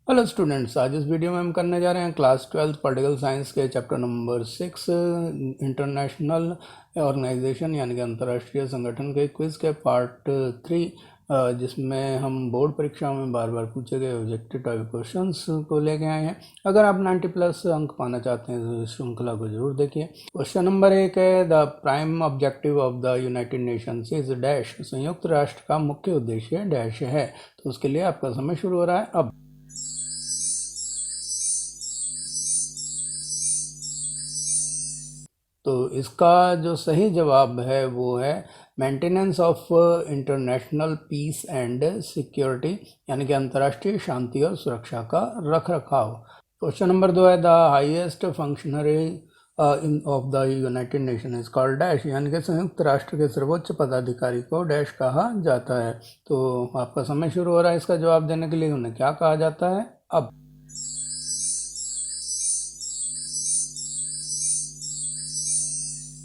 Hello students, आज इस video में हम करने जा रहे हैं क्लास 12 पॉलिटिकल साइंस के चैप्टर नंबर 6 इंटरनेशनल ऑर्गेनाइजेशन यानी कि अंतर्राष्ट्रीय संगठन के क्विज़ के पार्ट 3, जिसमें हम बोर्ड परीक्षाओं में बार बार पूछे गए ऑब्जेक्टिव टाइप क्वेश्चंस को लेके आए हैं। अगर आप 90 प्लस अंक पाना चाहते हैं तो इस श्रृंखला को जरूर देखिए। क्वेश्चन नंबर 1 है, the prime objective of the United Nations is dash. संयुक्त राष्ट्र का मुख्य उद्देश्य डैश है। तो उसके लिए आपका समय शुरू हो रहा है अब। तो इसका जो सही जवाब है वो है maintenance of international peace and security, यानी कि अंतर्राष्ट्रीय शांति और सुरक्षा का रख रखाव। क्वेश्चन नंबर 2 है, the highest functionary of the United Nation is called dash, यानी कि संयुक्त राष्ट्र के सर्वोच्च पदाधिकारी को डैश कहा जाता है। तो आपका समय शुरू हो रहा है इसका जवाब देने के लिए। उन्हें क्या कहा जाता है अब।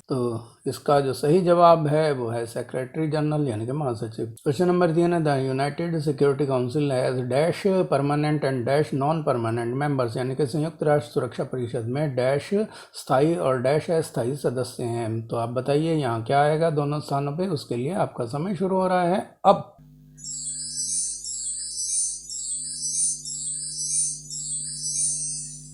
तो इसका जो सही जवाब है वो है सेक्रेटरी जनरल, यानी कि महासचिव। क्वेश्चन नंबर 3 है, the United security council has dash permanent and dash non permanent members, यानी कि संयुक्त राष्ट्र सुरक्षा परिषद में डैश स्थायी और डैश अस्थायी सदस्य हैं। तो आप बताइए यहाँ क्या आएगा दोनों स्थानों पे। उसके लिए आपका समय शुरू हो रहा है अब।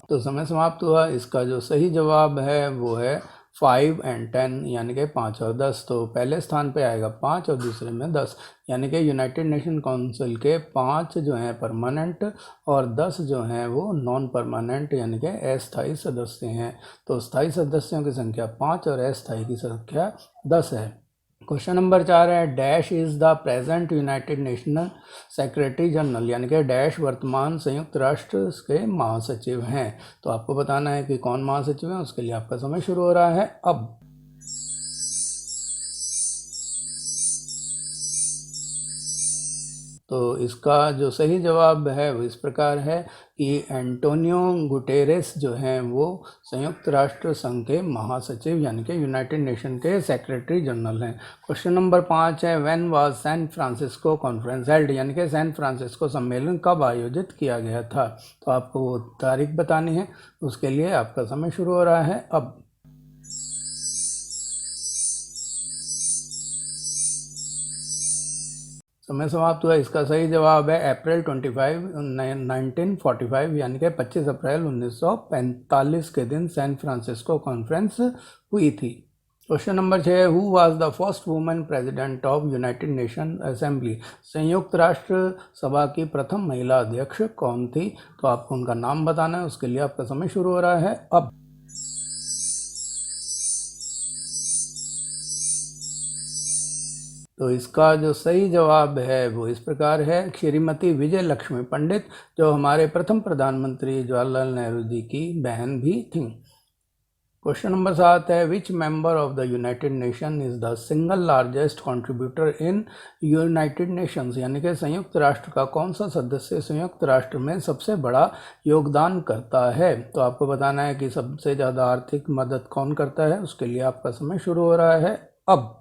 तो समय समाप्त हुआ। इसका जो सही जवाब है वो है 5 एंड 10, यानी कि 5 और 10। तो पहले स्थान पे आएगा 5 और दूसरे में 10, यानी कि यूनाइटेड नेशन काउंसिल के 5 जो हैं परमानेंट और 10 जो हैं वो नॉन परमानेंट यानी कि अस्थायी सदस्य हैं। तो स्थायी सदस्यों की संख्या 5 और अस्थायी की संख्या 10 है। क्वेश्चन नंबर 4 है, dash is the present United national secretary general, यानी कि डैश वर्तमान संयुक्त राष्ट्र के महासचिव हैं। तो आपको बताना है कि कौन महासचिव है। उसके लिए आपका समय शुरू हो रहा है अब। तो इसका जो सही जवाब है वो इस प्रकार है कि एंटोनियो गुटेरेस जो हैं वो संयुक्त राष्ट्र संघ के महासचिव यानी कि यूनाइटेड नेशन के सेक्रेटरी जनरल हैं। क्वेश्चन नंबर 5 है, when was San Francisco conference held, यानी कि सैन फ्रांसिस्को सम्मेलन कब आयोजित किया गया था। तो आपको वो तारीख बतानी है। उसके लिए आपका समय शुरू हो रहा है अब। समय समाप्त हुआ। इसका सही जवाब है अप्रैल 25 1945, यानी कि 25 अप्रैल 1945 के दिन सैन फ्रांसिस्को कॉन्फ्रेंस हुई थी। Question number 6, who was the first women president of United nation assembly, संयुक्त राष्ट्र सभा की प्रथम महिला अध्यक्ष कौन थी। तो आपको उनका नाम बताना है। उसके लिए आपका समय शुरू हो रहा है अब। तो इसका जो सही जवाब है वो इस प्रकार है, श्रीमती विजय लक्ष्मी पंडित, जो हमारे प्रथम प्रधानमंत्री जवाहरलाल नेहरू जी की बहन भी थीं। क्वेश्चन नंबर 7 है, which member of the United Nation is the single largest contributor in United Nations, यानी कि संयुक्त राष्ट्र का कौन सा सदस्य संयुक्त राष्ट्र में सबसे बड़ा योगदान करता है। तो आपको बताना है कि सबसे ज़्यादा आर्थिक मदद कौन करता है। उसके लिए आपका समय शुरू हो रहा है अब।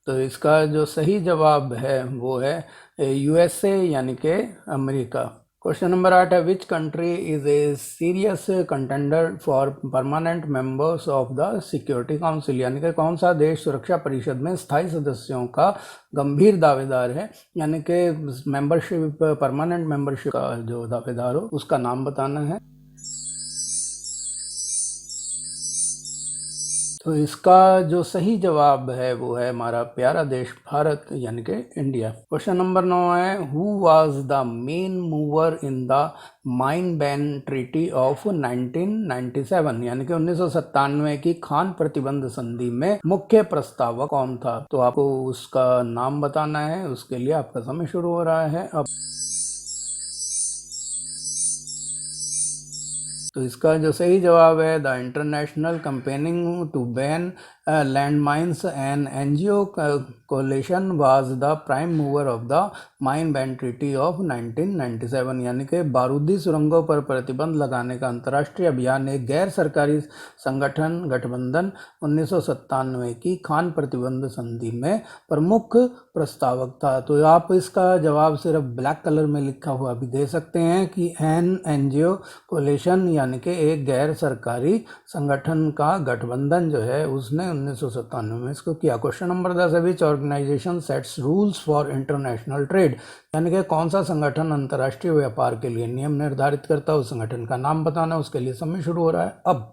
तो इसका जो सही जवाब है वो है यूएसए, यानी कि अमेरिका। क्वेश्चन नंबर 8 है, which country is a serious contender for permanent members of the security council, यानी कि कौन सा देश सुरक्षा परिषद में स्थायी सदस्यों का गंभीर दावेदार है, यानी कि मेंबरशिप परमानेंट मेंबरशिप का जो दावेदार हो उसका नाम बताना है। तो इसका जो सही जवाब है वो है हमारा प्यारा देश भारत, यानी कि इंडिया। क्वेश्चन नंबर 9 है, who was the main mover in the mine ban treaty of 1997, यानी कि 1997 की खान प्रतिबंध संधि में मुख्य प्रस्तावक कौन था। तो आपको उसका नाम बताना है। उसके लिए आपका समय शुरू हो रहा है अब। तो इसका जो सही जवाब है, the international campaigning to ban landmines, an NGO coalition was the prime mover of the mine ban treaty of 1997, यानी कि बारूदी सुरंगों पर प्रतिबंध लगाने का अंतर्राष्ट्रीय अभियान एक गैर सरकारी संगठन गठबंधन 1997 की खान प्रतिबंध संधि में प्रमुख प्रस्तावक था। तो आप इसका जवाब सिर्फ ब्लैक कलर में लिखा हुआ भी दे सकते हैं कि एन एनजीओ कोलेशन, यानी कि एक गैर सरकारी संगठन का गठबंधन जो है उसने 1997 में इसको किया। क्वेश्चन नंबर 10 है, which organization sets rules for international trade, यानी कि कौन सा संगठन अंतर्राष्ट्रीय व्यापार के लिए नियम निर्धारित करता है, उस संगठन का नाम बताना। उसके लिए समय शुरू हो रहा है अब।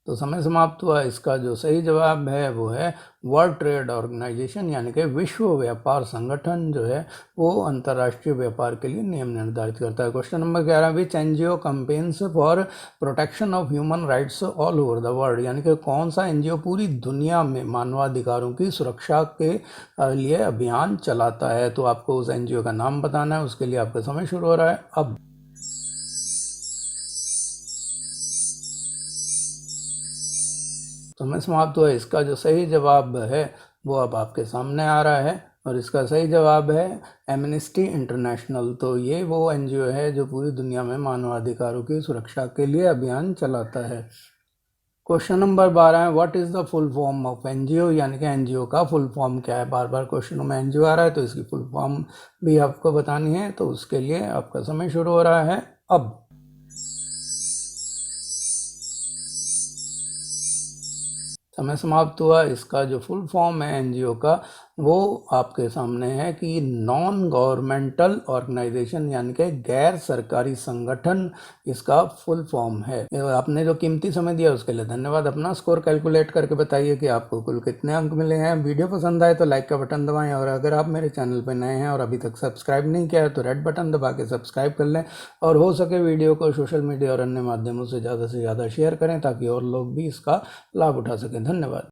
तो समय समाप्त हुआ। इसका जो सही जवाब है वो है वर्ल्ड ट्रेड ऑर्गेनाइजेशन, यानी कि विश्व व्यापार संगठन जो है वो अंतर्राष्ट्रीय व्यापार के लिए नियम निर्धारित करता है। Question number 11, which NGO campaigns for protection of human rights all over the world, यानी कि कौन सा एनजीओ पूरी दुनिया में मानवाधिकारों की सुरक्षा के लिए अभियान चलाता है। तो आपको उस एनजीओ का नाम बताना है। उसके लिए आपका समय शुरू हो रहा है अब। समय समाप्त हुआ। इसका जो सही जवाब है वो अब आपके सामने आ रहा है और इसका सही जवाब है एमनेस्टी इंटरनेशनल। तो ये वो एनजीओ है जो पूरी दुनिया में मानवाधिकारों की सुरक्षा के लिए अभियान चलाता है। क्वेश्चन नंबर 12 है, what is the full form of NGO, यानी कि एनजीओ का फुल फॉर्म क्या है। बार बार क्वेश्चनों में एनजीओ आ रहा है तो इसकी फुल फॉर्म भी आपको बतानी है। तो उसके लिए आपका समय शुरू हो रहा है अब। समय समाप्त हुआ। इसका जो फुल फॉर्म है एनजीओ का वो आपके सामने है कि नॉन गवर्नमेंटल ऑर्गेनाइजेशन, यानी कि गैर सरकारी संगठन इसका फुल फॉर्म है। आपने जो कीमती समय दिया उसके लिए धन्यवाद। अपना स्कोर कैलकुलेट करके बताइए कि आपको कुल कितने अंक मिले हैं। वीडियो पसंद आए तो लाइक का बटन दबाएं और अगर आप मेरे चैनल पर नए हैं और अभी तक सब्सक्राइब नहीं किया है तो रेड बटन दबा के सब्सक्राइब कर लें और हो सके वीडियो को सोशल मीडिया और अन्य माध्यमों से ज़्यादा शेयर करें ताकि और लोग भी इसका लाभ उठा सकें। धन्यवाद।